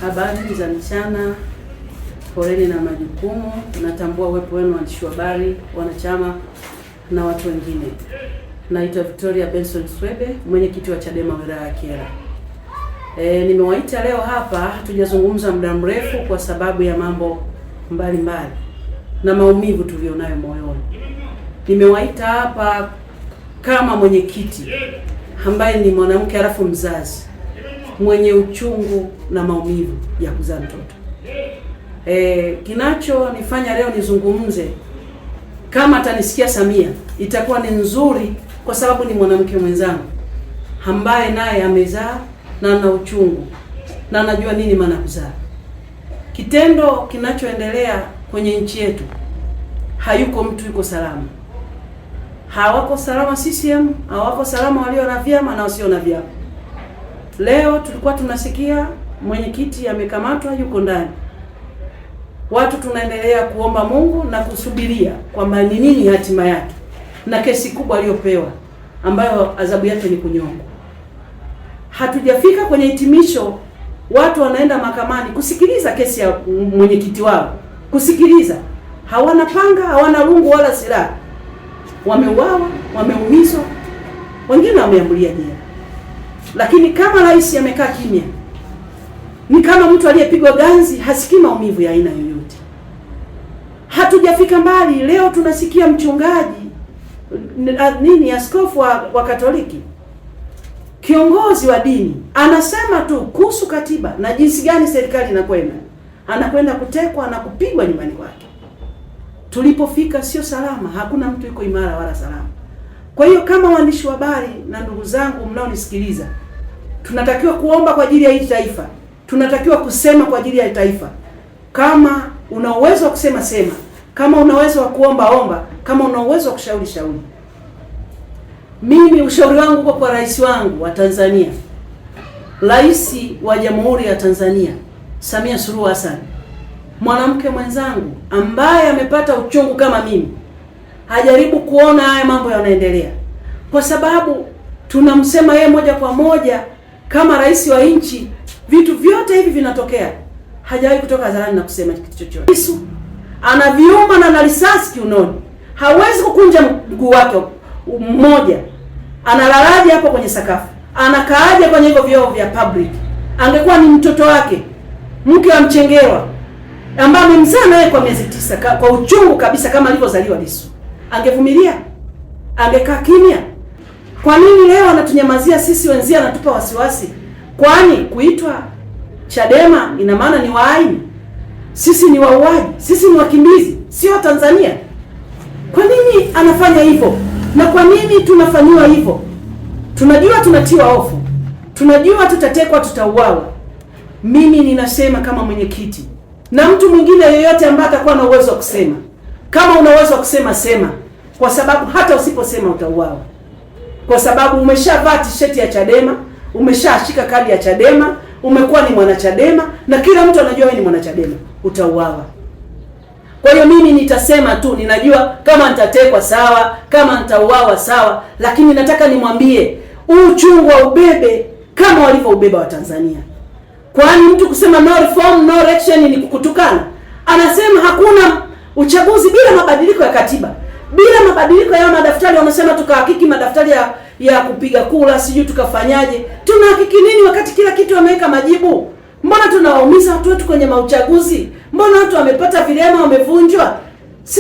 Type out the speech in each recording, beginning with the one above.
Habari za mchana, poleni na majukumu. Natambua uwepo wenu waandishi wa habari, wanachama na watu wengine. Naitwa Victoria Benson Swebe, mwenyekiti wa Chadema wilaya ya Kyela. Nimewaita leo hapa, hatujazungumza muda mrefu kwa sababu ya mambo mbalimbali na maumivu tulionayo moyoni. Nimewaita hapa kama mwenyekiti ambaye ni mwanamke halafu mzazi mwenye uchungu na maumivu ya kuzaa mtoto. Kinachonifanya leo nizungumze, kama atanisikia Samia itakuwa ni nzuri, kwa sababu ni mwanamke mwenzangu ambaye naye amezaa na ana uchungu na anajua nini maana kuzaa. Kitendo kinachoendelea kwenye nchi yetu, hayuko mtu yuko salama. Hawako salama CCM, hawako salama walio na vyama na wasio na vyama. Leo tulikuwa tunasikia mwenyekiti amekamatwa, yuko ndani. Watu tunaendelea kuomba Mungu na kusubiria kwamba ni nini hatima yake, na kesi kubwa aliyopewa ambayo adhabu yake ni kunyongwa. Hatujafika kwenye hitimisho, watu wanaenda mahakamani kusikiliza kesi ya mwenyekiti wao, kusikiliza. Hawana panga, hawana rungu wala silaha. Wameuawa, wameumizwa, wengine wameambulia jela. Lakini kama rais amekaa kimya, ni kama mtu aliyepigwa ganzi, hasikii maumivu ya aina yoyote. Hatujafika mbali. Leo tunasikia mchungaji askofu wa Katoliki, kiongozi wa dini, anasema tu kuhusu katiba na jinsi gani serikali anakwenda kutekwa na kupigwa nyumbani kwake. Tulipofika sio salama, hakuna mtu yuko imara wala salama. Kwa hiyo kama waandishi wa habari na ndugu zangu mnaonisikiliza, tunatakiwa kuomba kwa ajili ya hili taifa. Tunatakiwa kusema kwa ajili ya taifa. Kama una uwezo wa kusema sema, kama una uwezo wa kuomba omba, kama una uwezo wa kushauri shauri. Mimi ushauri wangu kwa rais wangu wa Tanzania, Rais wa Jamhuri ya Tanzania Samia Suluhu Hassan, mwanamke mwenzangu ambaye amepata uchungu kama mimi, hajaribu kuona haya mambo yanaendelea, kwa sababu tunamsema yeye moja kwa moja kama rais wa nchi. Vitu vyote hivi vinatokea, hajawahi kutoka hadharani na kusema kitu chochote. Yesu ana viuma na risasi kiunoni, hawezi kukunja mguu wake mmoja. Analalaje hapo kwenye sakafu? Anakaaje kwenye hivyo vyoo vya public? Angekuwa ni mtoto wake, mke wa Mchengerwa ambaye amemzaa naye kwa miezi 9 kwa uchungu kabisa kama alivyozaliwa Lissu, angevumilia? Angekaa kimya? Kwa nini leo anatunyamazia sisi wenzia, anatupa wasiwasi? Kwani kuitwa Chadema ina maana ni waaini? Sisi ni wauaji, sisi ni wakimbizi, sio Tanzania. Kwa nini anafanya hivyo? Na kwa nini tunafanyiwa hivyo? Tunajua tunatiwa hofu, tunajua tutatekwa, tutauawa. Mimi ninasema kama mwenyekiti, na mtu mwingine yeyote ambaye atakuwa na uwezo wa kusema, kama una uwezo wa kusema sema, kwa sababu hata usiposema utauawa. Kwa sababu umeshavaa t-shirt ya Chadema, umeshashika kadi ya Chadema, umekuwa ni mwana Chadema na kila mtu anajua wewe ni mwana Chadema, utauawa. Kwa hiyo mimi nitasema tu, ninajua kama nitatekwa sawa, kama nitauawa sawa, lakini nataka nimwambie uchungu wa ubebe kama walivyoubeba wa Tanzania. Kwani mtu kusema no reform no election ni kukutukana? Anasema hakuna uchaguzi bila mabadiliko ya katiba, bila mabadiliko ya madaftari. Wanasema tukahakiki madaftari ya kupiga kura, sijui tukafanyaje. Tunahakiki nini wakati kila kitu wameweka majibu? Mbona tunawaumiza watu wetu kwenye mauchaguzi? Mbona watu wamepata vilema, wamevunjwa?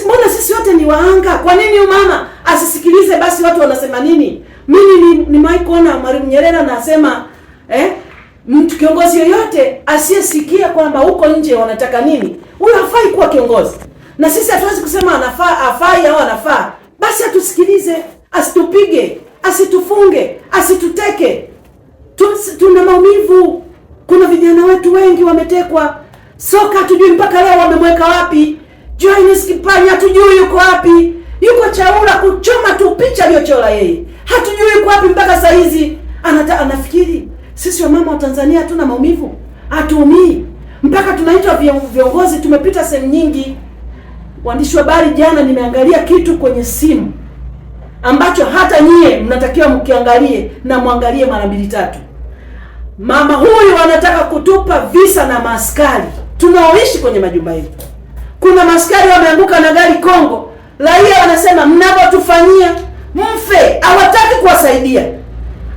Mbona sisi wote ni waanga? Kwa nini mama asisikilize basi watu wanasema nini? Mimi nimewahi kuona Mwalimu Nyerere anasema mtu kiongozi yoyote asiyesikia kwamba huko nje wanataka nini, huyo hafai kuwa kiongozi. Na sisi hatuwezi kusema anafaa, afai au anafaa. Basi atusikilize, asitupige, asitufunge, asituteke. Tuna maumivu. Kuna vijana wetu wengi wametekwa. Soka hatujui mpaka leo wamemweka wapi. Johannes Kipanya hatujui yuko wapi. Yuko Chaula kuchoma tu picha aliyochora yeye. Hatujui yuko wapi mpaka saa hizi. Anafikiri sisi wa mama wa Tanzania hatuna maumivu? Hatuumii? Mpaka tunaitwa viongozi. Tumepita sehemu nyingi. Waandishi wa habari, jana nimeangalia kitu kwenye simu ambacho hata nyie mnatakiwa mkiangalie na muangalie mara 2-3. Mama huyu anataka kutupa visa na maaskari tunaoishi kwenye majumba yetu. Kuna maaskari wameanguka na gari Kongo, raia wanasema mnapotufanyia mfe, hawataki kuwasaidia.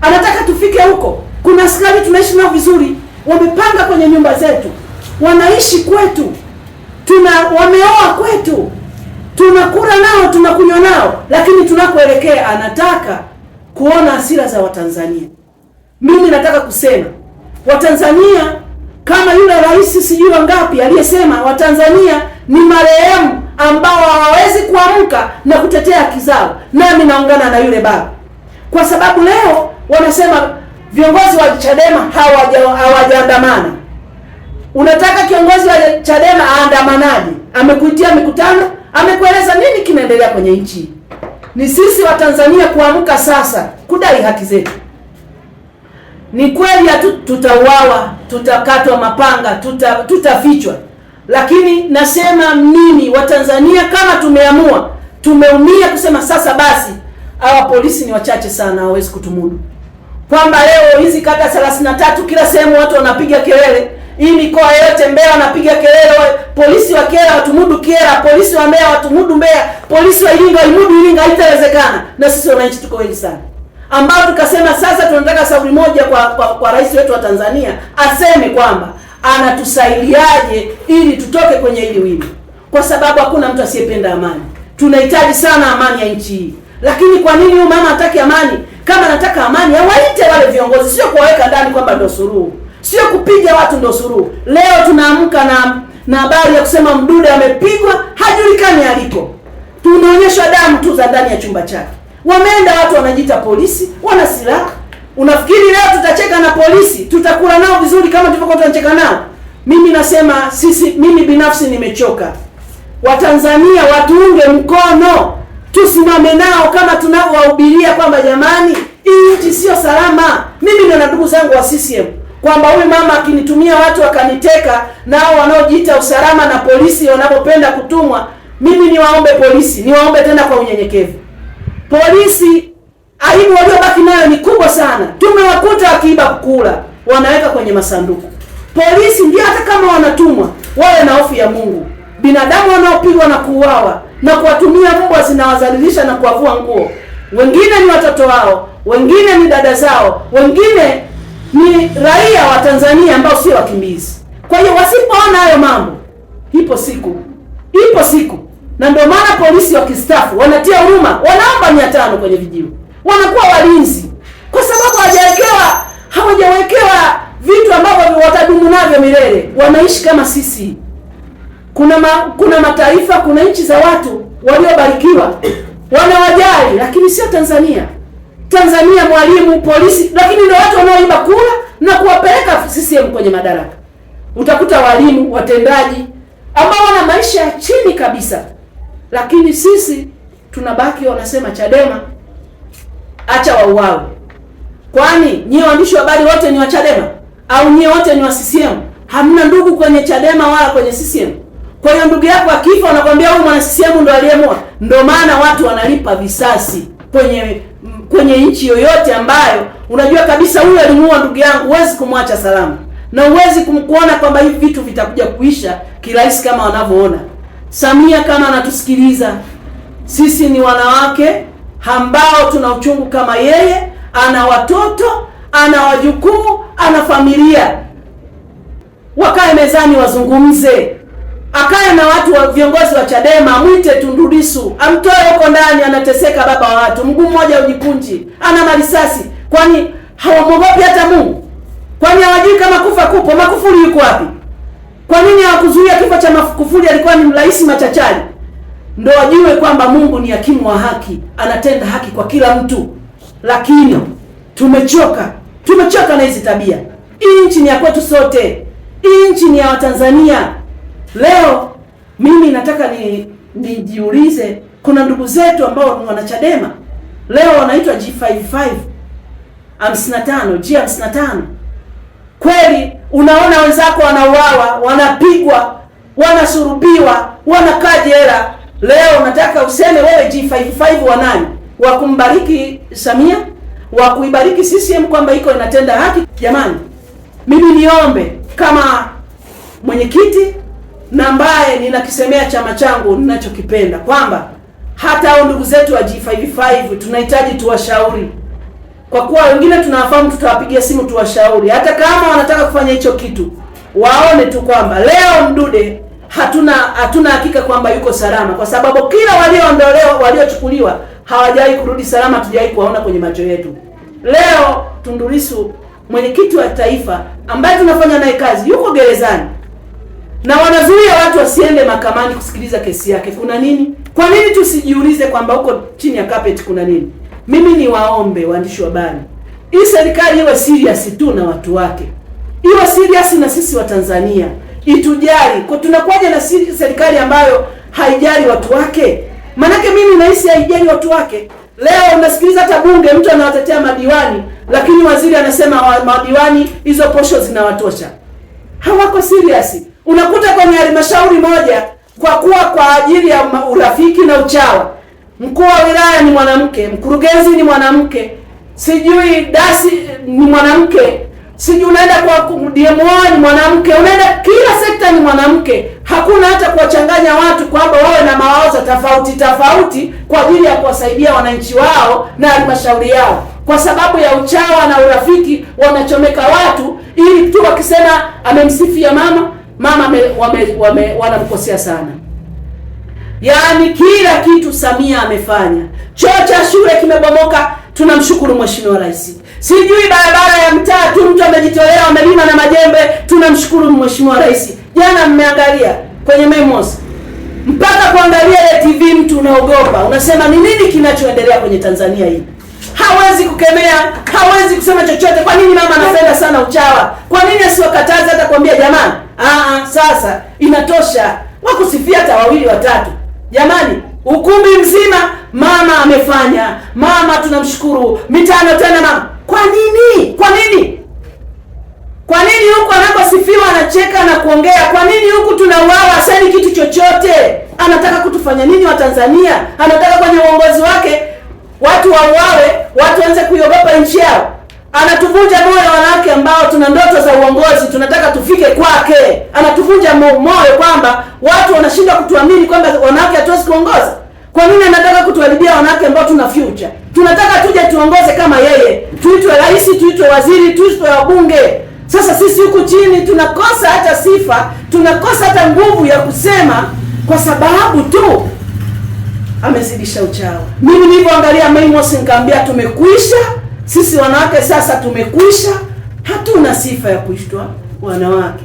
Anataka tufike huko. Kuna askari tunaishi nao vizuri, wamepanga kwenye nyumba zetu, wanaishi kwetu, wameoa kwetu, tunakula nao, tunakunywa nao, lakini tunakoelekea anataka kuona hasira za Watanzania. Mimi nataka kusema Watanzania, kama yule rais sijui wangapi aliyesema Watanzania ni marehemu ambao hawawezi kuamka na kutetea haki zao, nami naungana na yule baba, kwa sababu leo wanasema viongozi wa Chadema hawajaandamana. Unataka kiongozi wa Chadema aandamanaje? Amekuitia mikutano, amekueleza nini kinaendelea kwenye nchi? Ni sisi wa Tanzania kuamka sasa kudai haki zetu. Ni kweli tutauawa, tutakatwa mapanga, tutafichwa. Lakini nasema mimi Watanzania kama tumeamua, tumeumia kusema sasa basi, hawa polisi ni wachache sana, hawezi kutumudu. Kwamba leo hizi kata 33 kila sehemu watu wanapiga kelele, hii mikoa yote Mbeya wanapiga kelele, polisi wa Kyela watumudu Kyela, polisi wa Mbeya watumudu Mbeya, polisi wa Iringa imudu Iringa, haitawezekana. Na sisi wananchi tuko wengi sana, ambao tukasema sasa tunataka sauri moja kwa rais wetu wa Tanzania aseme kwamba anatusaidiaje ili tutoke kwenye hili wimbi, kwa sababu hakuna mtu asiyependa amani. Tunahitaji sana amani ya nchi hii. Lakini kwa nini huyu mama hataki amani? Kama anataka amani, awaite wale viongozi, sio kuwaweka ndani kwamba ndio suluhu, sio kupiga watu ndio suluhu. Leo tunaamka na habari ya kusema Mdude amepigwa, hajulikani aliko. Tunaonyeshwa damu tu za ndani ya chumba chake. Wameenda watu wanajiita polisi, wana silaha. Unafikiri leo tutacheka na polisi, tutakula nao vizuri kama tulivyokuwa tunacheka nao? Mimi nasema mimi binafsi nimechoka. Watanzania watuunge mkono, tusimame nao kama tunavyowahubiria kwamba jamani, hii nchi sio salama. Mimi na ndugu zangu wa CCM kwamba huyu mama akinitumia watu wakaniteka, nao wanaojiita usalama na polisi wanapopenda kutumwa, mimi niwaombe polisi, niwaombe tena kwa unyenyekevu. Polisi aibu waliobaki nayo ni kubwa sana. Tumewakuta wakiiba kukula, wanaweka kwenye masanduku. Polisi ndio hata kama wanatumwa, wawe na hofu ya Mungu. Binadamu wanaopigwa na kuuawa na kuwatumia mbwa zinawazalilisha na kuwavua nguo. Wengine ni watoto wao, wengine ni dada zao, wengine ni raia wa Tanzania ambao sio wakimbizi. Kwa hiyo wasipoona hayo mambo, ipo siku. Na ndio maana polisi wakistaafu wanatia huruma, wanaomba 500 kwenye vijiwe. Wanakuwa walinzi kwa sababu hawajawekewa vitu ambavyo watadumu navyo milele. Wanaishi kama sisi. Kuna mataifa, kuna nchi za watu waliobarikiwa, wanawajali, lakini sio Tanzania. Tanzania mwalimu, polisi, lakini ndio watu wanaoiba kula na kuwapeleka CCM kwenye madaraka. Utakuta walimu, watendaji ambao wana maisha ya chini kabisa. Lakini sisi tunabaki wanasema Chadema acha wauawe. Kwani nyie waandishi wa habari wote ni wa Chadema au nyie wote ni wa CCM? Hamna ndugu kwenye Chadema wala kwenye CCM. Kwa hiyo ndugu yako akifa unakwambia huyu mwana CCM ndo aliyemua. Ndio maana watu wanalipa visasi kwenye nchi yoyote ambayo unajua kabisa huyu alimuua ndugu yangu, huwezi kumwacha salama. Na huwezi kumkuona kwamba hivi vitu vitakuja kuisha kirahisi kama wanavyoona. Samia kama anatusikiliza, sisi ni wanawake ambao tuna uchungu kama yeye, ana watoto, ana wajukuu, ana familia. Wakae mezani wazungumze. Akae na watu wa viongozi wa Chadema, amwite Tundu Lissu, amtoe huko ndani, anateseka baba wa watu, mguu mmoja ujikunji, ana marisasi. Kwani hawamwogopi hata Mungu? Kwani hawajui kama kufa kupo? Magufuli yuko wapi? Kwa nini hawakuzuia kifo cha Magufuli? Alikuwa ni rais machachari. Ndio wajue kwamba Mungu ni hakimu wa haki, anatenda haki kwa kila mtu. Lakini tumechoka na hizi tabia. Hii nchi ni ya kwetu sote. Hii nchi ni ya Watanzania. Leo mimi nataka nijiulize, kuna ndugu zetu ambao wana Chadema leo wanaitwa G55 G55. Kweli unaona wenzako wanauawa, wanapigwa, wanasurubiwa, wanakaa jela. Leo nataka useme wewe G55 wa nani? Wa kumbariki Samia, wa kuibariki CCM kwamba iko inatenda haki? Jamani, Mimi niombe kama mwenyekiti na ambaye ninakisemea chama changu ninachokipenda kwamba hata hao ndugu zetu wa G55 tunahitaji tuwashauri, kwa kuwa wengine tunawafahamu, tutawapigia simu tuwashauri. Hata kama wanataka kufanya hicho kitu, waone tu kwamba leo Mdude hatuna hakika kwamba yuko salama, kwa sababu kila walioondolewa, waliochukuliwa hawajawahi kurudi salama, hatujawahi kuwaona kwenye macho yetu. Leo Tundu Lissu, mwenyekiti wa taifa ambaye tunafanya naye kazi, yuko gerezani na wanazuia watu wasiende mahakamani kusikiliza kesi yake. Kuna nini? Kwa nini tusijiulize kwamba huko chini ya carpet kuna nini? Mimi ni waombe waandishi wa habari, hii serikali iwe serious tu na watu wake, iwe serious na sisi wa Tanzania, itujali. Kwa tunakuja na serikali ambayo haijali watu wake? Manake mimi nahisi haijali watu wake. Leo unasikiliza hata bunge, mtu anawatetea madiwani, lakini waziri anasema madiwani hizo posho zinawatosha. Hawako serious. Unakuta kwenye halmashauri moja, kwa ajili ya urafiki na uchawa, mkuu wa wilaya ni mwanamke, mkurugenzi ni mwanamke, sijui dasi ni mwanamke, sijui unaenda kwa DMO ni mwanamke, unaenda kila sekta ni mwanamke. Hakuna hata kuwachanganya watu kwamba wawe na mawazo tofauti kwa ajili ya kuwasaidia wananchi wao na halmashauri yao. Kwa sababu ya uchawa na urafiki wanachomeka watu, ili tu wakisema amemsifia mama wanamkosea sana. Yaani kila kitu Samia amefanya. Choo cha shule kimebomoka, tunamshukuru Mheshimiwa Rais. Sijui barabara ya mtaa tu mtu amejitolea, amelima na majembe, tunamshukuru Mheshimiwa Rais. Jana mmeangalia kwenye memos, mpaka kuangalia ile TV mtu unaogopa, unasema ni nini kinachoendelea kwenye Tanzania hii? Hawezi kukemea, hawezi kusema chochote. Kwa nini mama anapenda sana uchawa? Kwa nini asiwakataze hata kuambia jamani, sasa inatosha, wakusifia hata wawili watatu. Jamani, ukumbi mzima mama amefanya, mama tunamshukuru, mitano tena mama. Kwa nini? Kwa nini huku anaposifiwa anacheka na kuongea? Kwa nini huku tunauawa asani kitu chochote? Anataka kutufanya nini wa Tanzania? Anataka kwenye uongozi wake watu wauawe, watu waanze kuiogopa nchi yao. Anatuvunja moyo wanawake ambao tuna ndoto za uongozi, tunataka tufike kwake. Anatuvunja moyo kwamba watu wanashindwa kutuamini kwamba wanawake hatuwezi kuongoza. Kwa nini anataka kutuharibia wanawake ambao tuna future? Tunataka tuje tuongoze kama yeye, tuitwe rais, tuitwe waziri, tuitwe wabunge. Sasa sisi huku chini tunakosa hata sifa, tunakosa hata nguvu ya kusema, kwa sababu tu amezidisha uchawa. Mimi nilipoangalia memos nikamwambia tumekwisha. Sisi wanawake sasa tumekwisha, hatuna sifa ya kuitwa wanawake,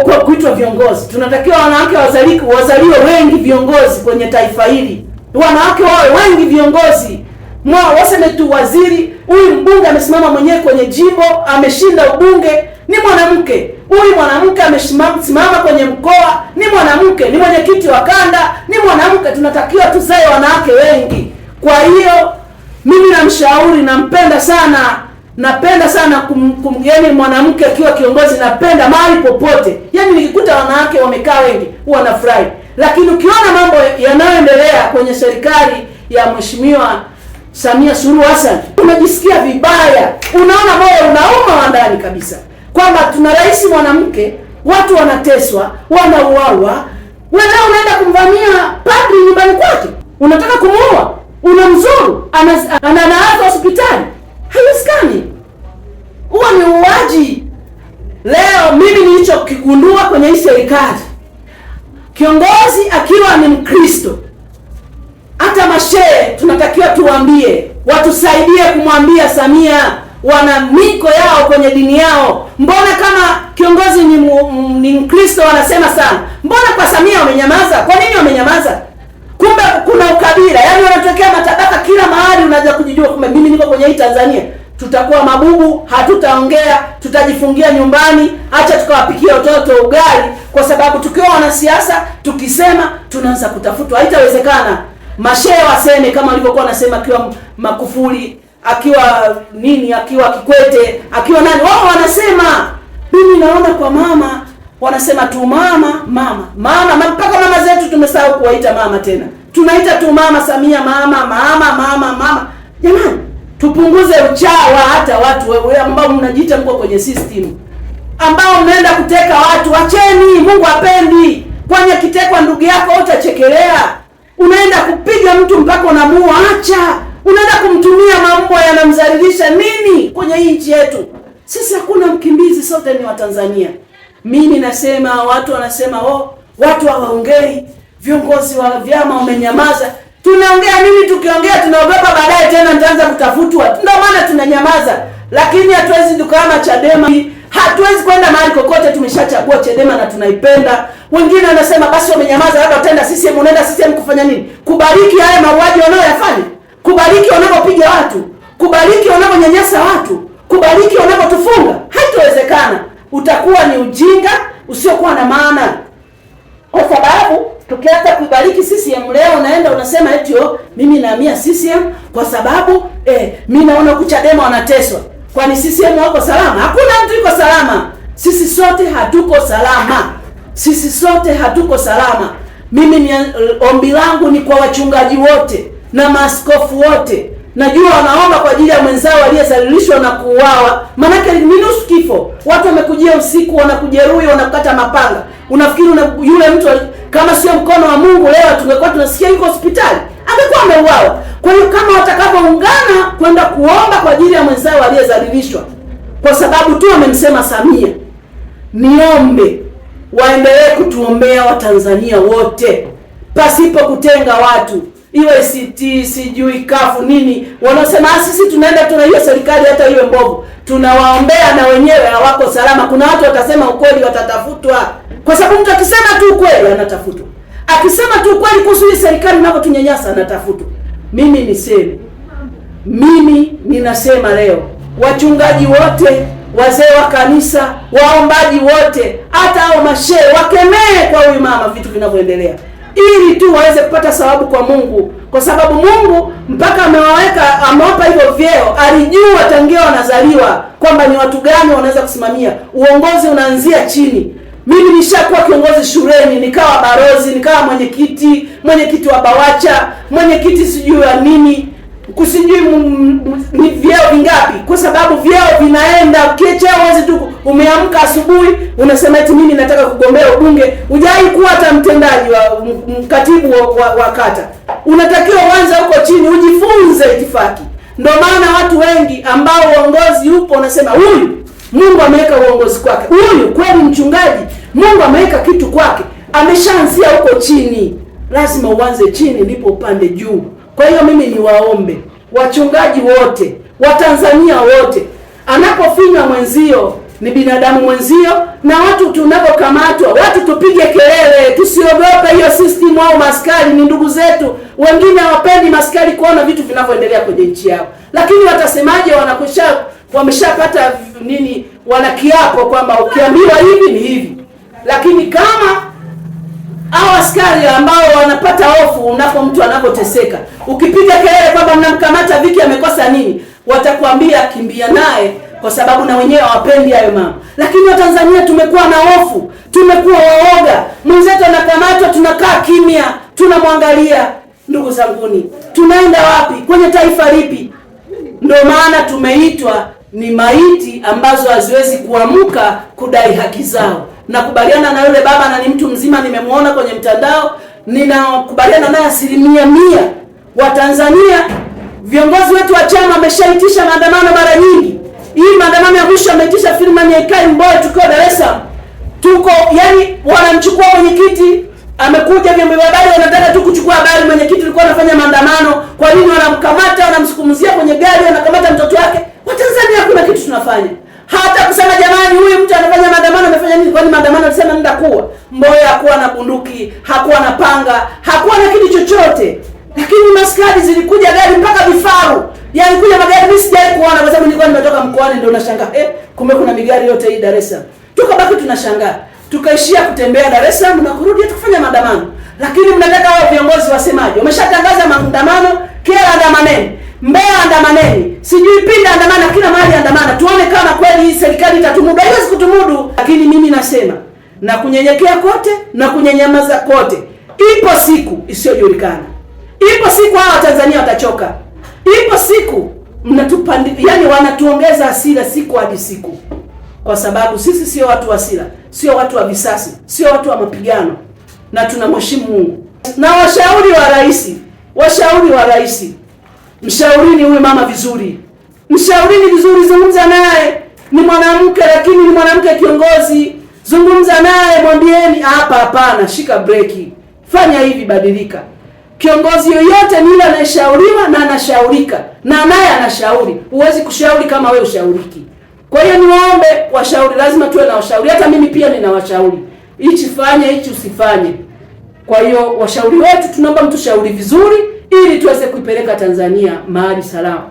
kwa kuitwa viongozi. Tunatakiwa wanawake wazaliwe wengi viongozi kwenye taifa hili, wanawake wawe wengi viongozi. Waseme tu waziri, huyu mbunge amesimama mwenyewe kwenye jimbo, ameshinda ubunge, ni mwanamke. Huyu mwanamke amesimama kwenye mkoa, ni mwanamke. Ni mwenyekiti wa kanda, ni mwanamke. Tunatakiwa tuzae wanawake wengi. Kwa hiyo mimi namshauri, napenda sana yaani mwanamke akiwa kiongozi, napenda mahali popote. Yaani nikikuta wanawake wamekaa wengi huwa nafurahi. Lakini ukiona mambo yanayoendelea kwenye serikali ya Mheshimiwa Samia Suluhu Hassan, unajisikia vibaya. Unaona moyo unauma wa ndani kabisa kwamba tuna rais mwanamke, watu wanateswa, wanauawa. Wewe unaenda kumvamia padri nyumbani kwake, unataka kumuua, unamzuru, analaazwa hospitali. Haiwezekani. Huo ni uuaji. Leo mimi nilichokigundua kwenye hii serikali, kiongozi akiwa ni Mkristo, hata mashehe tunatakiwa tuwaambie, watusaidie kumwambia Samia, wana miko yao kwenye dini yao. Mbona kama kiongozi ni Mkristo wanasema sana, mbona kwa Samia wamenyamaza? Kwa nini wamenyamaza? Kumbe kuna ukabila, yaani wanatokea matabaka kila mahali. Unaweza kujijua kumbe mimi niko kwenye hii Tanzania, tutakuwa mabubu, hatutaongea, tutajifungia nyumbani, acha tukawapikia watoto ugali, kwa sababu tukiwa wanasiasa tukisema tunaanza kutafutwa. Haitawezekana. Mashehe waseme kama walivyokuwa wanasema akiwa Magufuli, akiwa akiwa Kikwete, akiwa nani, wao wanasema. Mimi naona kwa mama wanasema tu mama, mpaka mama zetu tumesahau kuwaita mama tena. Tunaita tu mama Samia, mama. Jamani, tupunguze uchawa. Hata watu wewe ambao mnajiita mko kwenye system, ambao mnaenda kuteka watu, acheni. Mungu hapendi. Kwani akitekwa ndugu yako utachekelea? Unaenda kupiga mtu mpaka unamuua, acha. Unaenda kumtumia mambo yanamdhalilisha nini kwenye hii nchi yetu? Sisi hakuna mkimbizi, sote ni Watanzania. Mimi nasema, watu wanasema watu hawaongei, viongozi wa vyama wamenyamaza. Tunaongea nini? Tukiongea tunaogopa baadaye tena nitaanza kutafutwa. Ndio maana tunanyamaza. Lakini hatuwezi tukama Chadema. Hatuwezi kwenda mahali kokote, tumeshachagua Chadema na tunaipenda. Wengine wanasema basi wamenyamaza, labda utaenda CCM. Unaenda CCM kufanya nini? Kubariki haya mauaji wanayoyafanya? Kubariki wanapopiga watu? Kubariki wanaponyanyasa watu? Kubariki wanapotufunga? Haitowezekana. Utakuwa ni ujinga usiokuwa na maana. Kwa sababu tukianza kuibariki CCM leo, unaenda unasema eti mimi nahamia CCM kwa sababu mimi naona huku Chadema wanateswa. Kwani CCM wako salama? Hakuna mtu yuko salama. Sisi sote hatuko salama. Sisi sote hatuko salama. Mimi ni ombi langu ni kwa wachungaji wote na maaskofu wote. Najua wanaomba kwa ajili ya mwenzao aliyezalilishwa na kuuawa. Maana ni nusu kifo. Watu wamekujia usiku, wanakujeruhi, wanakata mapanga. Unafikiri yule mtu kama sio mkono wa Mungu leo tungekuwa tunasikia yuko hospitali? Angekuwa ameuawa. Kwa hiyo kama watakapoungana kwenda kuomba kwa ajili ya mwenzao aliyezalilishwa kwa sababu tu wamemsema Samia, niombe waendelee kutuombea Watanzania wote pasipo kutenga watu. Iwe ACT, sijui kafu nini, wanaosema sisi tunaenda tuna hiyo serikali hata iwe mbovu. Tunawaombea na wenyewe hawako salama. Kuna watu watasema ukweli, watatafutwa. Kwa sababu mtu akisema tu ukweli anatafutwa. Akisema tu ukweli kuhusu hii serikali inavyotunyanyasa anatafutwa. Mimi ninasema leo, wachungaji wote, wazee wa kanisa, waombaji wote, hata hao mashehe wakemee kwa huyu mama vitu vinavyoendelea, ili tu waweze kupata sababu kwa Mungu. Kwa sababu Mungu mpaka amewapa hivyo vyeo, alijua tangia wanazaliwa kwamba ni watu gani wanaweza kusimamia. Uongozi unaanzia chini. Mimi nishakuwa kiongozi shuleni, nikawa barozi, nikawa mwenyekiti wa BAWACHA, mwenyekiti sijui wa nini, kusijui ni vyeo vingapi, kwa sababu vyeo vinaenda. Cheo huwezi tu umeamka asubuhi unasema eti mimi nataka kugombea ubunge, hujai kuwa hata mtendaji wa mkatibu wa kata. Unatakiwa uanze huko chini, ujifunze itifaki. Ndio maana watu wengi ambao uongozi upo unasema huyu Mungu ameweka uongozi kwake. Huyu kweli mchungaji, Mungu ameweka kitu kwake. Ameshaanzia huko chini. Lazima uanze chini ndipo upande juu. Kwa hiyo mimi niwaombe wachungaji wote, Watanzania wote, anapofinywa mwenzio ni binadamu mwenzio, na watu tunapokamatwa, watu tupige kelele, tusiogope hiyo system au maskari ni ndugu zetu. Wengine hawapendi maskari kuona vitu vinavyoendelea kwenye nchi yao. Lakini watasemaje? Wameshapata nini? Wana kiapo kwamba ukiambiwa hivi ni hivi. Lakini kama hao askari ambao wanapata hofu unapo mtu anapoteseka, ukipiga kelele kwamba mnamkamata Viki amekosa nini, watakwambia kimbia naye, kwa sababu na wenyewe hawapendi hayo mama. Lakini Watanzania tumekuwa na hofu, tumekuwa waoga. Mwenzetu anakamatwa, tunakaa kimya, tunamwangalia. Ndugu zanguni, tunaenda wapi? Kwenye taifa lipi? Ndio maana tumeitwa ni maiti ambazo haziwezi kuamka kudai haki zao. Nakubaliana na yule baba, na ni mtu mzima, nimemuona kwenye mtandao, ninakubaliana naye 100%. Watanzania, viongozi wetu wa chama wameshaitisha maandamano mara nyingi. Hii maandamano ya mwisho ameitisha Freeman Aikael Mbowe, tuko Dar es Salaam. Yani wanamchukua mwenyekiti, amekuja vyombo vya habari wanataka tu kuchukua habari, mwenyekiti alikuwa anafanya maandamano. Kwa nini wanamkamata, wanamsukumzia kwenye gari, wanakamata mtoto wake? Watanzania kuna kitu tunafanya. Hata kusema jamani, huyu mtu anafanya maandamano, amefanya nini? Kwani maandamano alisema nenda kuwa? Mbowe hakuwa na bunduki, hakuwa na panga, hakuwa na kitu chochote. Lakini maskari zilikuja gari mpaka vifaru. Yaani kuja magari mimi sijai kuona, kwa sababu nilikuwa nimetoka mkoani ndio nashangaa. Kumbe kuna migari yote hii Dar es Salaam. Tukabaki tunashangaa. Tukaishia kutembea Dar es Salaam na kurudi tukafanya maandamano. Lakini mnataka wao viongozi wasemaje? Wameshatangaza maandamano, Kyela andamaneni, Mbeya andamaneni, sijui Pinda andamana, kila mahali andamana. Tuone kama kweli hii serikali itatumudu. Haiwezi kutumudu. Lakini mimi nasema na kunyenyekea kote na kunyanyamaza kote, ipo siku isiyojulikana. Ipo siku hao Tanzania watachoka. Ipo siku yani wanatuongeza hasira siku hadi siku, kwa sababu sisi sio watu wa hasira, sio watu wa visasi, sio watu wa mapigano, na tunamheshimu Mungu. Na washauri wa rais, mshaurini huyu mama vizuri, mshaurini vizuri, zungumza naye. Ni mwanamke, lakini ni mwanamke kiongozi. Zungumza naye, mwambieni hapana, shika breki, fanya hivi, badilika. Kiongozi yoyote ni yule anayeshauriwa na anashaurika, na naye anashauri. Huwezi kushauri kama wewe ushauriki. Kwa hiyo niwaombe washauri, lazima tuwe na washauri. Hata mimi pia nina washauri, hichi fanya, hichi usifanye. Kwa hiyo washauri wetu tunaomba mtushauri vizuri, ili tuweze kuipeleka Tanzania mahali salama.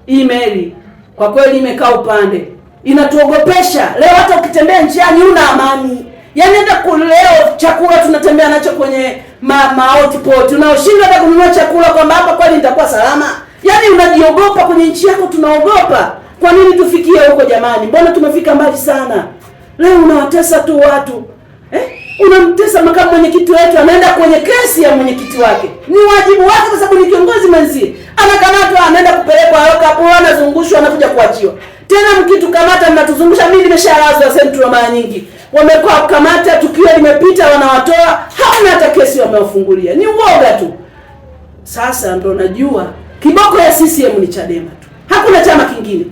Email kwa kweli imekaa upande, inatuogopesha. Leo hata ukitembea njiani una amani. Yaani hata leo chakula tunatembea nacho kwenye outport, unaoshindwa hata kununua chakula kwamba hapa kweli nitakuwa salama. Yaani unajiogopa kwenye nchi yako, tunaogopa. Kwa nini tufikie huko jamani? Mbona tumefika mbali sana? Leo unawatesa tu watu. Unamtesa makamu mwenyekiti wetu, anaenda kwenye kesi ya mwenyekiti wake. Ni wajibu wake kwa sababu ni kiongozi mwenzie. Anakamatwa, anaenda kupelekwa hapo, anazungushwa, anakuja kuachiwa. Tena mkitukamata mnatuzungusha. Mimi nimeshalazwa Central mara nyingi. Wamekuwa kukamata, tukio limepita, wanawatoa, hawana hata kesi wamewafungulia. Ni uoga tu. Sasa ndo najua kiboko ya CCM ni Chadema tu. Hakuna chama kingine.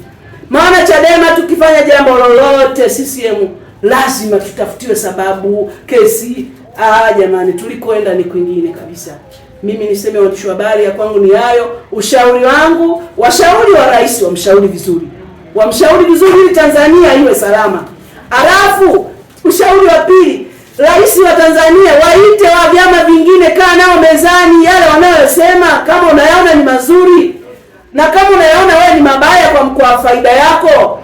Maana Chadema tukifanya jambo lolote CCM lazima tutafutiwe sababu, kesi. Jamani, tulikoenda ni kwingine kabisa. Mimi niseme waandishi wa habari, ya kwangu ni hayo. Ushauri wangu, washauri wa rais wamshauri vizuri. Wamshauri vizuri ili Tanzania iwe salama. Alafu ushauri wa pili, rais wa Tanzania waite wa vyama vingine, kaa nao mezani, yale wanayosema kama unayaona ni mazuri na kama unayaona wewe ni mabaya kwa faida yako,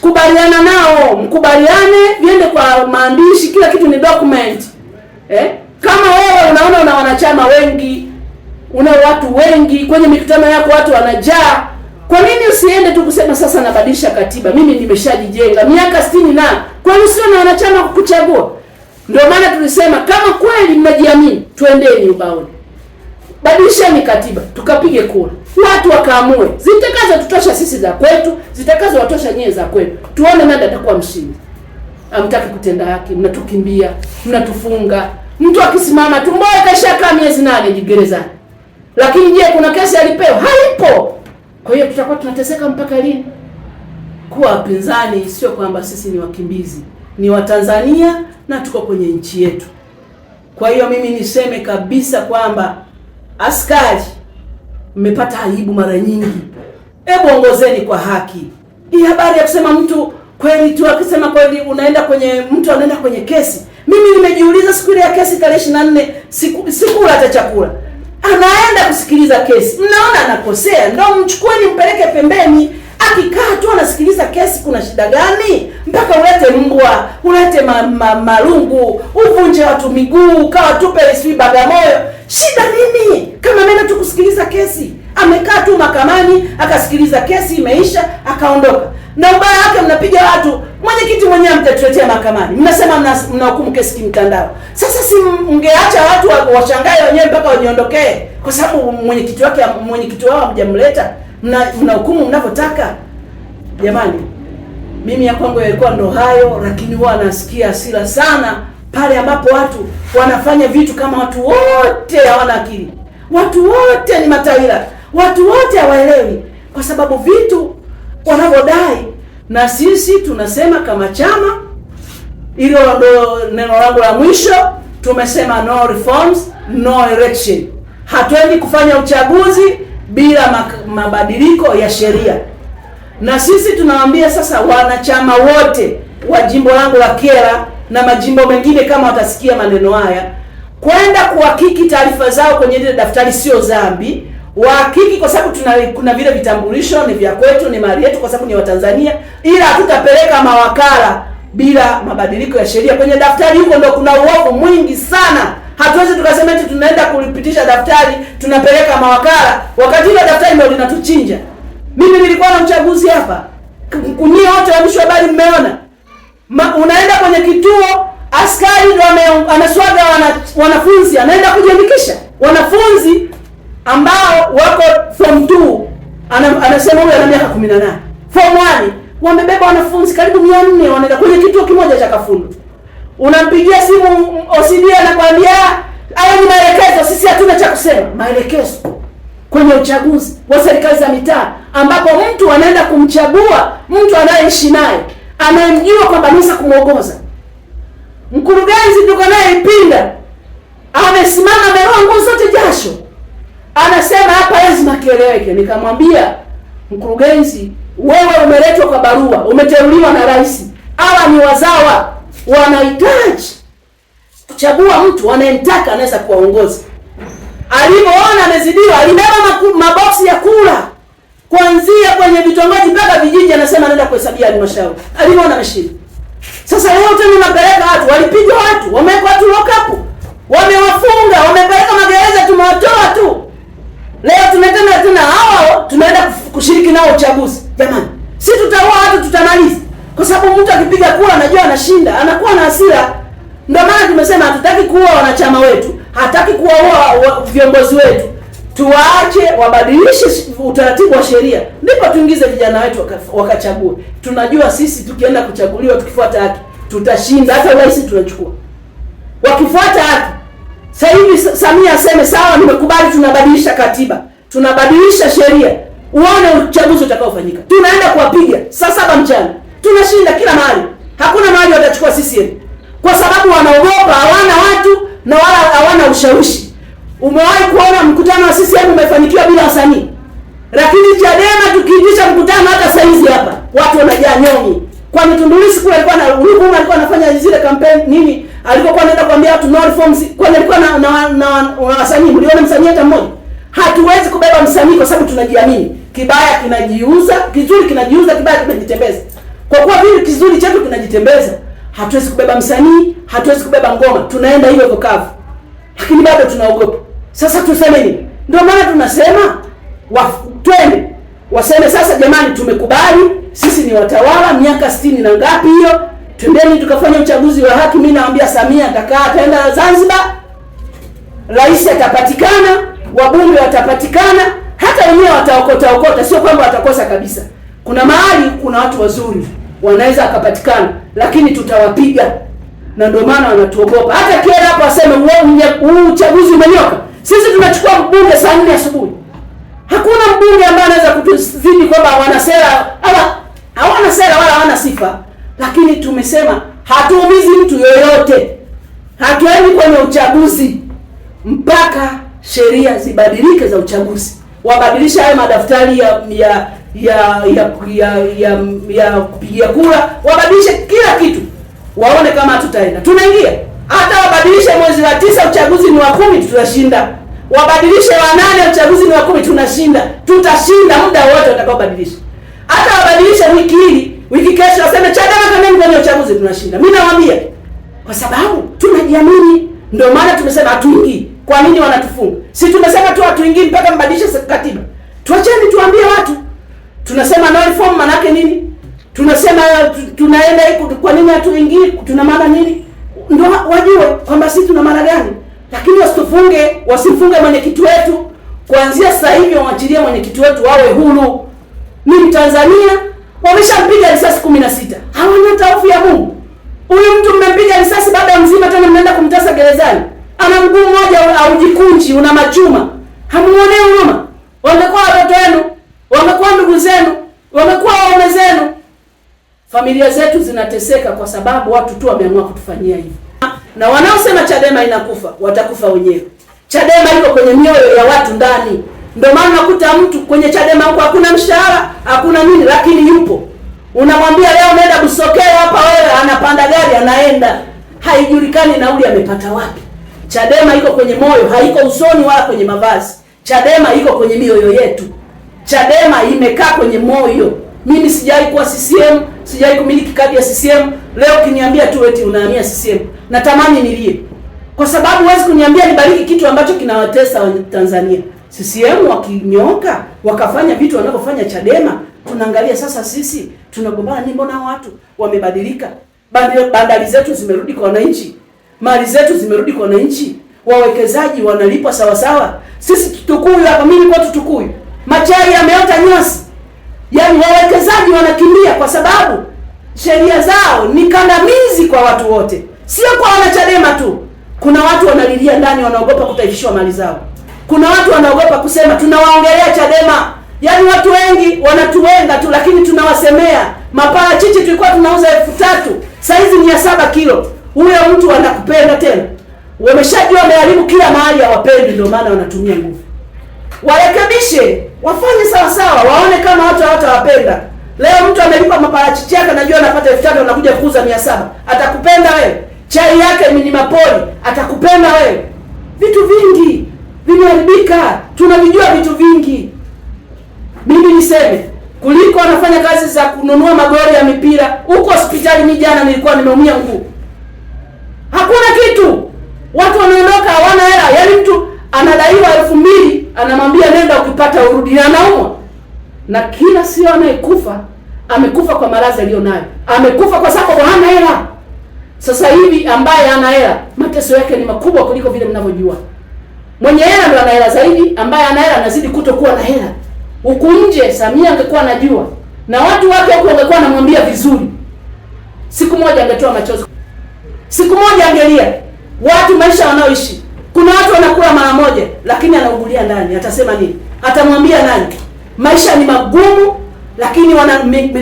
kubaliana nao, mkubaliane, viende kwa maandishi, kila kitu ni document. Kama wewe unaona una wanachama wengi, una watu wengi kwenye mikutano yako, watu wanajaa, kwa nini usiende tu kusema sasa nabadilisha katiba, mimi nimeshajijenga miaka 60 na kwa nini sio na wanachama kukuchagua? Ndio maana tulisema kama kweli mnajiamini, twendeni ubaoni, badilisheni katiba, tukapige kura, watu wakaamue zitakazo tutosha sisi za kwetu, zitakazo watosha nyie za kwetu, tuone nani atakuwa mshindi. Hamtaki kutenda haki, mnatukimbia, mnatufunga. Mtu akisimama tu mmoja kashakaa miezi 8 gerezani, lakini je, kuna kesi alipewa? Haipo. Kwa hiyo tutakuwa tunateseka mpaka lini? Kuwa wapinzani sio kwamba sisi ni wakimbizi, ni Watanzania na tuko kwenye nchi yetu. Kwa hiyo mimi niseme kabisa kwamba askari mmepata aibu mara nyingi. Hebu ongozeni kwa haki. Hii habari ya kusema mtu kweli tu akisema kweli mtu anaenda kwenye kesi. Mimi nimejiuliza siku ile ya kesi tarehe 24 sikula hata chakula. Anaenda kusikiliza kesi. Mnaona anakosea, ndio mchukueni mpeleke pembeni. Akikaa tu anasikiliza kesi, kuna shida gani? Mpaka ulete mbwa, ulete marungu, uvunje watu miguu, kawa tupe sisi Bagamoyo. Shida nini? Kama ameenda tu kusikiliza kesi, amekaa tu mahakamani, akasikiliza kesi, imeisha, akaondoka. Na ubaya wake mnapiga watu, mwenyekiti mwenyewe mtatuletea mahakamani. Mnasema mnahukumu kesi kimtandao. Sasa si mngeacha watu washangae wenyewe mpaka waniondokee kwa sababu mwenyekiti wao hamjamleta, mnahukumu mnavyotaka. Jamani, mimi ya kwangu yalikuwa ndo hayo, lakini huwa nasikia hasira sana pale ambapo watu wanafanya vitu kama watu wote hawana akili. Watu wote ni matawila. Watu wote hawaelewi kwa sababu vitu wanavyodai. Na sisi tunasema kama chama, hilo ndo neno langu la mwisho, tumesema no reforms, no election. Hatuendi kufanya uchaguzi bila mabadiliko ya sheria. Na sisi tunawaambia sasa wanachama wote wa jimbo langu la Kyela na majimbo mengine kama watasikia maneno haya, kwenda kuhakiki taarifa zao kwenye ile daftari sio dhambi. Wahakiki kwa sababu kuna vile vitambulisho ni vya kwetu, ni mali yetu kwa sababu ni Watanzania, ila hatutapeleka mawakala bila mabadiliko ya sheria kwenye daftari. Huko ndo kuna uovu mwingi sana. Hatuwezi tukasema eti tunaenda kulipitisha daftari tunapeleka mawakala wakati ile daftari ndio linatuchinja. Mimi nilikuwa na uchaguzi hapa. Kunyia wote waandishi wa habari mmeona. Unaenda kwenye kituo, askari ndio anaswaga wanafunzi, anaenda kujiandikisha. Wanafunzi ambao wako form 2 Anasema huyu ana miaka 18. Form 1 wamebeba wanafunzi karibu 400 wanaenda kwenye kituo kimoja cha Kafundo. Unampigia simu OCD anakuambia haya ni maelekezo, sisi hatuna cha kusema. Maelekezo kwenye uchaguzi wa serikali za mitaa ambapo mtu anaenda kumchagua mtu anayeishi naye, anayemjua kwamba anaweza kumuongoza. Mkurugenzi tuko naye Ipinda amesimama ameroa nguo zote jasho. Anasema hapa lazima kieleweke. Nikamwambia mkurugenzi, wewe umeletwa kwa barua, umeteuliwa na rais. Hawa ni wazawa, wanahitaji kuchagua mtu anayemtaka anaweza kuwaongoza. Alipoona amezidiwa, alibeba maboksi ya kula kuanzia kwenye vitongoji mpaka vijiji, anasema anaenda kuhesabia halmashauri. Alipoona ameshinda. Sasa leo tena unapeleka watu, walipiga watu, wameweka watu lokapu, wamewafunga, wamepeleka magereza, tumewatoa tu. Leo tumetenda tena hao tunaenda kushiriki nao uchaguzi. Jamani, si tutaua watu tutamaliza. Kwa sababu mtu akipiga kura anajua anashinda, anakuwa na hasira. Ndio maana tumesema hatutaki kuua wanachama wetu, hataki kuua viongozi wetu. Tuwaache wabadilishe utaratibu wa sheria, ndipo tuingize vijana wetu wakachague. Tunajua sisi tukienda kuchaguliwa tukifuata haki tutashinda, hata urais tunachukua. Wakifuata haki. Sasa hivi Samia aseme sawa, nimekubali, tunabadilisha katiba, tunabadilisha sheria, uone uchaguzi utakaofanyika. Tunaenda kuwapiga saa 7 mchana. Tunashinda kila mahali. Hakuna mahali watachukua CCM. Kwa sababu wanaogopa, hawana watu na wala hawana ushawishi. Umewahi kuona mkutano wa CCM umefanikiwa bila wasanii? Lakini Chadema tukiitisha mkutano hata saizi hapa, watu wanajaa nyonyi. Kwa Tundu Lissu kule alikuwa anafanya zile campaign nini? Alikuwa anaenda kuambia watu no reforms, kwa alikuwa na wasanii. Mliona msanii hata mmoja? Hatuwezi kubeba msanii kwa sababu tunajiamini. Kibaya kinajiuza, kizuri kinajiuza, kibaya kinajitembeza. Kwa kuwa vile kizuri chetu kinajitembeza, hatuwezi kubeba msanii, hatuwezi kubeba ngoma. Tunaenda hiyo kokavu. Lakini bado tunaogopa. Sasa tuseme nini? Ndio maana tunasema twende waseme sasa, jamani, tumekubali sisi ni watawala miaka 60 na ngapi hiyo, twendeni tukafanya uchaguzi wa haki. Mimi naambia Samia ataenda Zanzibar, rais atapatikana, wabunge watapatikana, hata wenyewe wataokota, sio kwamba watakosa kabisa. Kuna mahali kuna watu wazuri wanaweza akapatikana, lakini tutawapiga. Na ndio maana wanatuogopa. Hata kienda hapo aseme huu uchaguzi umenyoka, sisi tunachukua mbunge saa 4 asubuhi. Hakuna mbunge ambaye anaweza kutuzidi kwamba hawana sera, hawana sera wala hawana sifa. Lakini tumesema hatuumizi mtu yoyote. Hatuendi kwenye uchaguzi mpaka sheria zibadilike za uchaguzi. Wabadilishe hayo madaftari ya kupigia kura, wabadilishe kila kitu. Waone kama tutaenda. Tunaingia. Hata wabadilishe mwezi wa 9 uchaguzi ni wa 10 tutashinda. Wabadilishe wa 8 uchaguzi ni wa 10 tunashinda. Tutashinda muda wote watakaobadilisha. Hata wabadilishe wiki hii, wiki kesho waseme Chadema kama kwenye uchaguzi tunashinda. Mimi nawaambia kwa sababu tunajiamini, ndio maana tumesema hatuingii. Kwa nini wanatufunga? Si tumesema tu hatuingii mpaka mbadilishe katiba. Tuacheni tuambie watu. Tunasema no reform maana yake nini? Tunasema tunaenda huko, kwa nini hatuingii? Tuna maana nini? Ndio wajue kwamba sisi tuna maana gani. Lakini wasifunge mwenyekiti wetu. Kuanzia sasa hivi waachilie mwenyekiti wetu wawe huru. Ni Mtanzania, wameshampiga risasi 16. Hawana hata hofu ya Mungu. Huyu mtu mmempiga risasi baada mzima tena mnaenda kumtasa gerezani. Ana mguu mmoja au jikunji, una machuma. Hamuonee huruma. Wamekuwa watoto wenu, wamekuwa ndugu zenu, wamekuwa waume zenu. Familia zetu zinateseka kwa sababu watu tu wameamua kutufanyia hivi. Na wanaosema Chadema inakufa, watakufa wenyewe. Chadema iko kwenye mioyo ya watu ndani. Ndio maana unakuta mtu kwenye Chadema huko hakuna mshahara, hakuna nini, lakini yupo. Unamwambia leo unaenda Busokelo hapa, wewe anapanda gari anaenda. Haijulikani nauli amepata wapi. Chadema iko kwenye moyo, haiko usoni wala kwenye mavazi. Chadema iko kwenye mioyo yetu. Chadema imekaa kwenye moyo. Mimi sijai kuwa CCM, sijai kumiliki kadi ya CCM. Leo kiniambia tu eti unahamia CCM, natamani nilie. Kwa sababu huwezi kuniambia nibariki kitu ambacho kinawatesa wa Tanzania. CCM wakinyoka, wakafanya vitu wanavyofanya Chadema, tunaangalia sasa sisi tunagombana ni mbona watu wamebadilika. Bandari zetu zimerudi kwa wananchi. Mali zetu zimerudi kwa wananchi. Wawekezaji wanalipwa sawa sawa. Sisi Tukuyu hapa, mimi kwa Tukuyu. Machai yameota nyasi. Yaani wawekezaji wanakimbia kwa sababu sheria zao ni kandamizi kwa watu wote, sio kwa wanachadema tu. Kuna watu wanalilia ndani, wanaogopa kutaifishwa mali zao. Kuna watu wanaogopa kusema tunawaongelea Chadema. Yaani watu wengi wanatuwenga tu, lakini tunawasemea. Maparachichi tulikuwa tunauza 3,000, sasa hizi ni 7 kilo. Huyo mtu anakupenda tena? Wameshajua wameharibu kila mahali, hawapendi, ndio maana wanatumia nguvu. Warekebishe, wafanye sawa sawa, waone kama watu hawatawapenda. Leo mtu amelipa maparachichi yake, anajua anapata 3,000, anakuja kuuza 700. Atakupenda wewe? Chai yake minima poli, atakupenda wewe? Vitu vingi vimeharibika, tunavijua vitu vingi. Mimi niseme kuliko anafanya kazi za kununua magoli ya mipira huko hospitali. Mimi jana nilikuwa nimeumia mguu, hakuna kitu, watu wanaondoka hawana hela. Yaani mtu anadaiwa 2,000 anamwambia nenda ukipata urudi, na anaumwa. Na kila sio anayekufa amekufa kwa maradhi aliyonayo, amekufa kwa sababu hana hela. Sasa hivi ambaye hana hela mateso yake ni makubwa kuliko vile mnavyojua. Mwenye hela ndo ana hela zaidi, ambaye hana hela anazidi kutokuwa na hela. Huku nje Samia angekuwa anajua na watu wake huko wangekuwa anamwambia vizuri, siku moja angetoa machozi, siku moja angelia. Watu maisha wanaoishi, kuna watu wanakula mara moja lakini anaugulia ndani, atasema nini? Atamwambia nani? Maisha ni magumu, lakini wana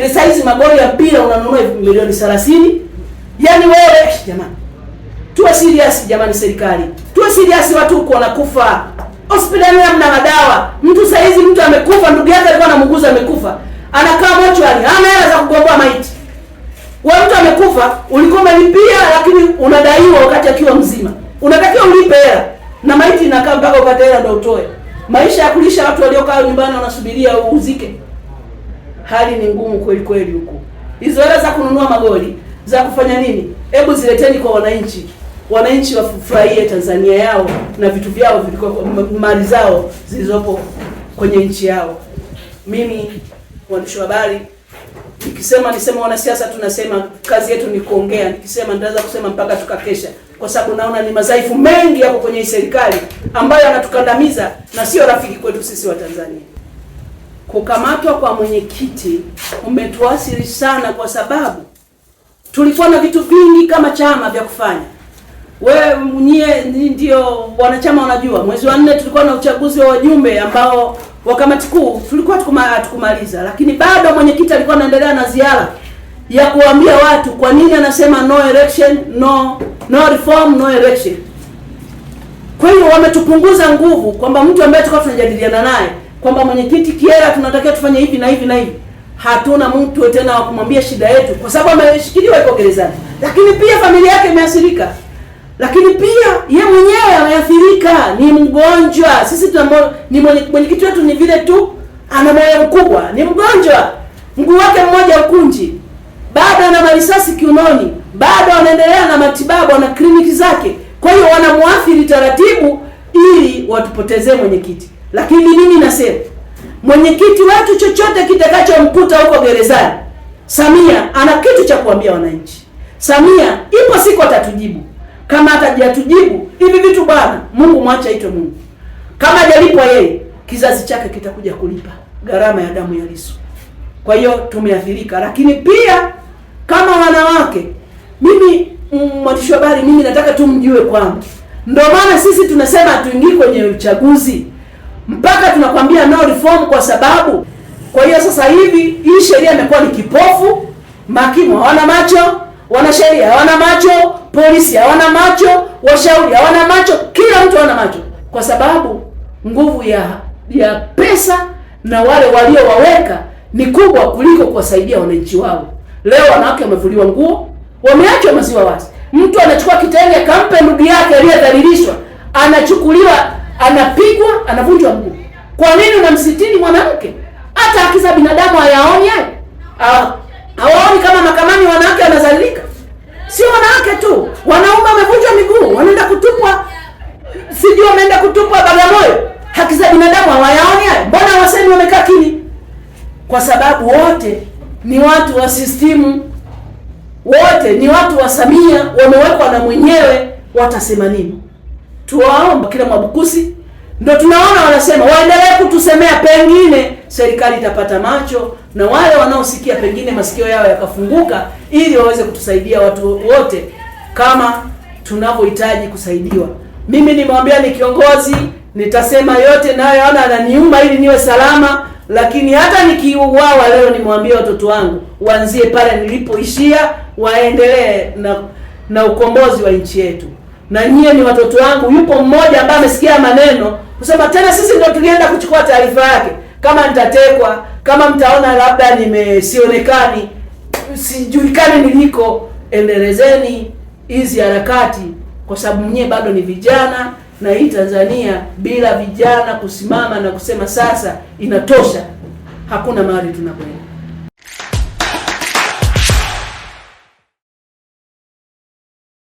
size magoli ya mpira unanunua milioni 30. Yaani wewe jamani, tuwe serious jamani, serikali tuwe serious. Watu huko wanakufa hospitali, hamna madawa. Mtu saizi mtu amekufa, ndugu yake alikuwa anamuguza, amekufa, anakaa mochwari, hana hela za kugomboa maiti. Wewe mtu amekufa, ulikuwa umelipia lakini unadaiwa wakati akiwa mzima. Unatakiwa ulipe hela na maiti inakaa mpaka upate hela ndio utoe. Maisha ya kulisha watu waliokaa nyumbani wanasubiria uuzike. Hali ni ngumu kweli kweli huko. Hizo hela za kununua magoli, za kufanya nini? Hebu zileteni kwa wananchi. Wananchi wafurahie Tanzania yao na vitu vyao vilikuwa mali zao zilizopo kwenye nchi yao. Mimi mwandishi wa habari nisema wanasiasa tunasema kazi yetu ni kuongea. Nikisema nitaweza kusema mpaka tukakesha, kwa sababu naona ni madhaifu mengi yako kwenye serikali ambayo yanatukandamiza na sio rafiki kwetu sisi wa Tanzania. Kukamatwa kwa mwenyekiti umetuathiri sana, kwa sababu tulikuwa na vitu vingi kama chama vya kufanya. Wewe mwenyewe ndio wanachama wanajua, mwezi wa 4 tulikuwa na uchaguzi wa wajumbe ambao wa kamati kuu tulikuwa tukumaliza, lakini bado mwenyekiti alikuwa anaendelea na ziara ya kuambia watu kwa nini anasema no election, no reform, no election. Kwa hiyo wametupunguza nguvu, kwamba mtu ambaye tulikuwa tunajadiliana naye kwamba mwenyekiti kiera tunatakiwa tufanye hivi na hivi na hivi, hatuna mtu tena wa kumwambia shida yetu, kwa sababu ameshikiliwa yuko gerezani. Lakini pia familia yake imeathirika, lakini pia yeye mwenyewe ameathirika, ni mgonjwa. Sisi ni mwenyekiti wetu ni vile tu ana moyo mkubwa, ni mgonjwa, mguu wake mmoja ukunji, bado ana marisasi kiunoni, bado anaendelea na matibabu na kliniki zake. Kwa hiyo wanamuathiri taratibu ili watupotezee mwenyekiti. Lakini mimi nasema mwenyekiti wetu chochote kitakachomkuta huko gerezani, Samia ana kitu cha kuambia wananchi. Samia ipo siku atatujibu. Kama hatajatujibu hivi vitu bwana, Mungu mwacha aitwe Mungu. Kama hajalipwa yeye, kizazi chake kitakuja kulipa gharama ya damu ya Lissu. Kwa hiyo tumeathirika. Lakini pia kama wanawake, mimi mwandishi wa habari, mimi nataka tumjue kwamba ndio maana sisi tunasema tuingie kwenye uchaguzi mpaka tunakwambia no reform, kwa sababu kwa hiyo sasa hivi hii sheria imekuwa ni kipofu. Mahakimu hawana macho, wanasheria hawana macho, polisi hawana macho, washauri hawana macho, kila mtu hawana macho, kwa sababu nguvu ya pesa na wale waliowaweka ni kubwa kuliko kuwasaidia wananchi wao. Leo wanawake wamevuliwa nguo, wameachwa maziwa wazi. Mtu anachukua kitenge kampe ndugu yake aliyedhalilishwa, anachukuliwa, anapigwa, anavunjwa mguu. Kwa nini unamsitiri mwanamke? Hata haki za binadamu hayaoni hayo. Hawaoni kama mahakamani wanawake wanadhalilika? Sio wanawake tu, wanaume wamevunjwa miguu, wanaenda kutupwa, sijui wameenda kutupwa Bagamoyo. Haki za binadamu hawayaoni hayo? Mbona hawasemi, wamekaa kimya? Kwa sababu wote ni watu wa system, wote ni watu wa Samia, wamewekwa na mwenyewe. Watasema nini? Tuwaomba kila Mwabukusi Ndio tunaona wanasema waendelee kutusemea, pengine serikali itapata macho na wale wanaosikia pengine masikio yao yakafunguka, ili waweze kutusaidia watu wote kama tunavyohitaji kusaidiwa. Mimi nimwambia ni kiongozi, nitasema yote nayo ananiuma ili niwe salama, lakini hata nikiuawa leo nimwambie watoto wangu waanzie pale nilipoishia, waendelee na ukombozi wa nchi yetu. Na nyie ni watoto wangu. Yupo mmoja ambaye amesikia maneno kusema tena sisi ndio tulienda kuchukua taarifa yake. Kama nitatekwa, kama mtaona labda nimesionekani, sijulikani niliko, endelezeni hizi harakati, kwa sababu nyie bado ni vijana, na hii Tanzania bila vijana kusimama na kusema sasa inatosha, hakuna mahali tunakwenda.